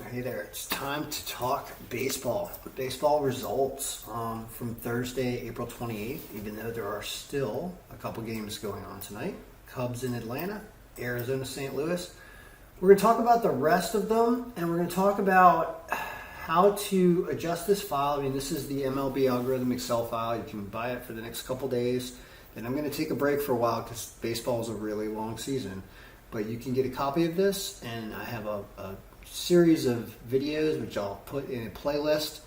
Hey there, it's time to talk baseball. Baseball results from Thursday, April 28th, even though there are still a couple games going on tonight. Cubs in Atlanta, Arizona, St. Louis. We're going to talk about the rest of them, and we're going to talk about how to adjust this file. I mean, this is the MLB algorithm Excel file. You can buy it for the next couple days. Then I'm going to take a break for a while because baseball is a really long season. But you can get a copy of this, and I have a series of videos which I'll put in a playlist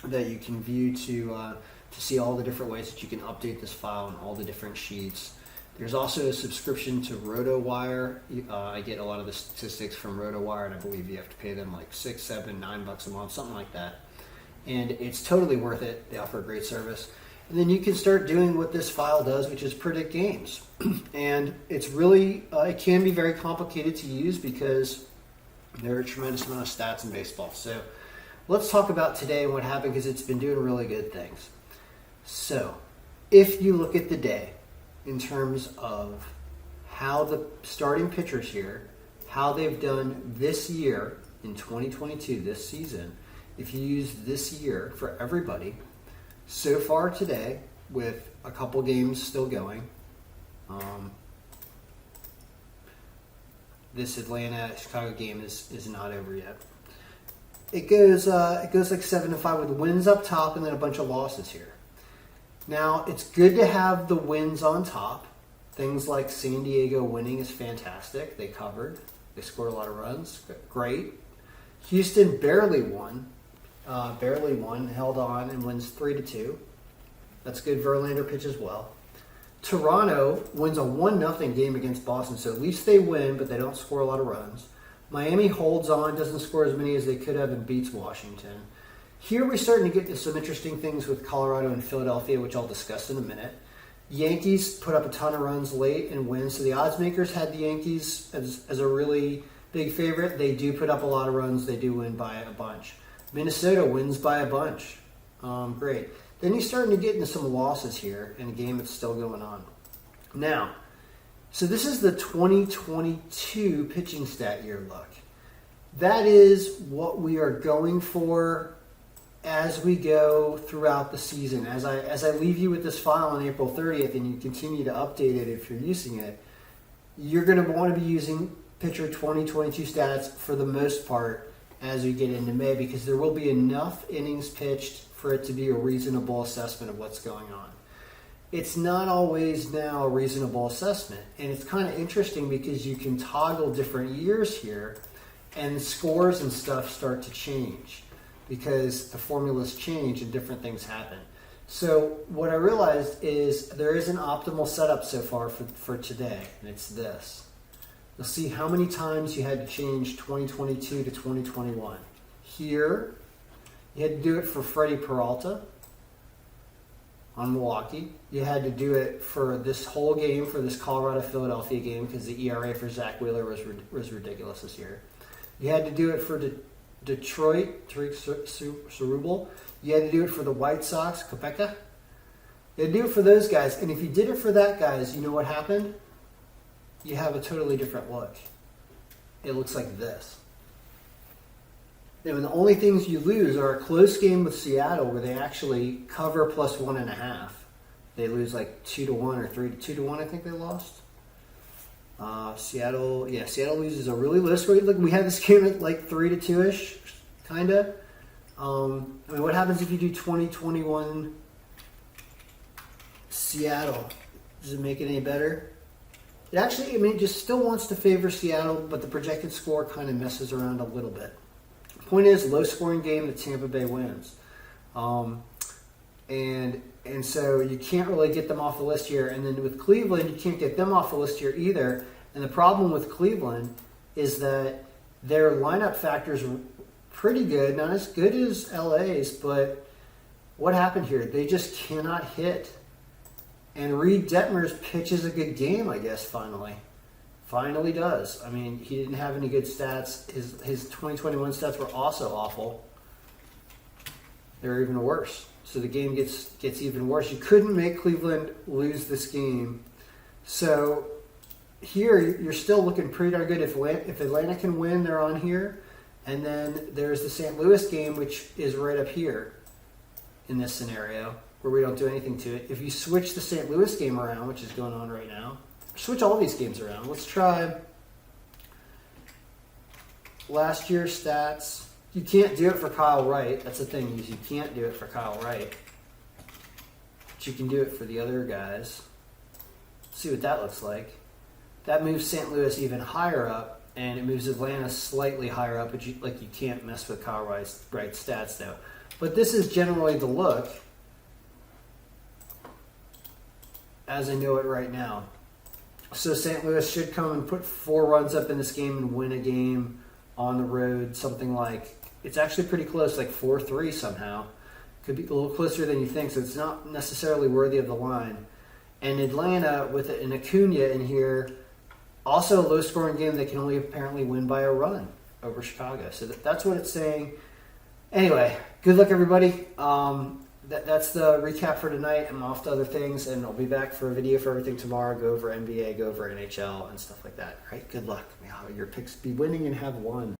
that you can view to see all the different ways that you can update this file and all the different sheets. There's also a subscription to RotoWire. I get a lot of the statistics from RotoWire, and I believe you have to pay them like $6, $7, $9 a month, something like that. And it's totally worth it. They offer a great service. And then you can start doing what this file does, which is predict games. And it's really, it can be very complicated to use because there are a tremendous amount of stats in baseball. So let's talk about today and what happened because it's been doing really good things. So if you look at the day in terms of how the starting pitchers here, how they've done this year in 2022, this season, if you use this year for everybody, so far today with a couple games still going, this Atlanta-Chicago game is not over yet. It goes like 7-5 with wins up top and then a bunch of losses here. Now, it's good to have the wins on top. Things like San Diego winning is fantastic. They covered. They scored a lot of runs. Great. Houston barely won, held on and wins 3-2. That's good. Verlander pitches well. Toronto wins a 1-0 game against Boston, so at least they win, but they don't score a lot of runs. Miami holds on, doesn't score as many as they could have, and beats Washington. Here we're starting to get to some interesting things with Colorado and Philadelphia, which I'll discuss in a minute. Yankees put up a ton of runs late and win, so the odds makers had the Yankees as a really big favorite. They do put up a lot of runs. They do win by a bunch. Minnesota wins by a bunch. Great. Then you're starting to get into some losses here in a game that's still going on. Now, so this is the 2022 pitching stat year look. That is what we are going for as we go throughout the season. As I leave you with this file on April 30th and you continue to update it if you're using it, you're going to want to be using pitcher 2022 stats for the most part as we get into May because there will be enough innings pitched for it to be a reasonable assessment of what's going on. It's not always now a reasonable assessment. And it's kind of interesting because you can toggle different years here and scores and stuff start to change because the formulas change and different things happen. So what I realized is there is an optimal setup so far for today, and it's this. You'll see how many times you had to change 2022 to 2021. Here, you had to do it for Freddie Peralta on Milwaukee. You had to do it for this whole game, for this Colorado-Philadelphia game, because the ERA for Zach Wheeler was ridiculous this year. You had to do it for Detroit, Tariq Cerebral. You had to do it for the White Sox, Kopeka. You had to do it for those guys. And if you did it for that guys, you know what happened? You have a totally different look. It looks like this. And the only things you lose are a close game with Seattle where they actually cover plus 1.5. They lose like 2-1 or 3-2-1. I think they lost. Seattle loses a really low score. Look, we had this game at like 3-2ish, kind of. I mean, what happens if you do 2021 Seattle? Does it make it any better? It actually, I mean, it just still wants to favor Seattle, but the projected score kind of messes around a little bit. Point is, low scoring game that Tampa Bay wins, and so you can't really get them off the list here. And then with Cleveland, you can't get them off the list here either. And the problem with Cleveland is that their lineup factors are pretty good, not as good as LA's, but what happened here? They just cannot hit. And Reed Detmers pitches a good game, I guess. Finally does. I mean, he didn't have any good stats. His 2021 stats were also awful. They were even worse. So the game gets even worse. You couldn't make Cleveland lose this game. So here, you're still looking pretty darn good. If Atlanta can win, they're on here. And then there's the St. Louis game, which is right up here in this scenario where we don't do anything to it. If you switch the St. Louis game around, which is going on right now, switch all these games around. Let's try last year's stats. You can't do it for Kyle Wright. That's the thing, is you can't do it for Kyle Wright. But you can do it for the other guys. See what that looks like. That moves St. Louis even higher up, and it moves Atlanta slightly higher up, but you can't mess with Kyle Wright's stats though. But this is generally the look as I know it right now. So St. Louis should come and put 4 runs up in this game and win a game on the road, something like, it's actually pretty close, like 4-3 somehow. Could be a little closer than you think, so it's not necessarily worthy of the line. And Atlanta, with an Acuna in here, also a low-scoring game they can only apparently win by a run over Chicago. So that's what it's saying. Anyway, good luck, everybody. That's the recap for tonight. I'm off to other things, and I'll be back for a video for everything tomorrow. Go over NBA, go over NHL, and stuff like that. All right, good luck. May all your picks be winning and have one.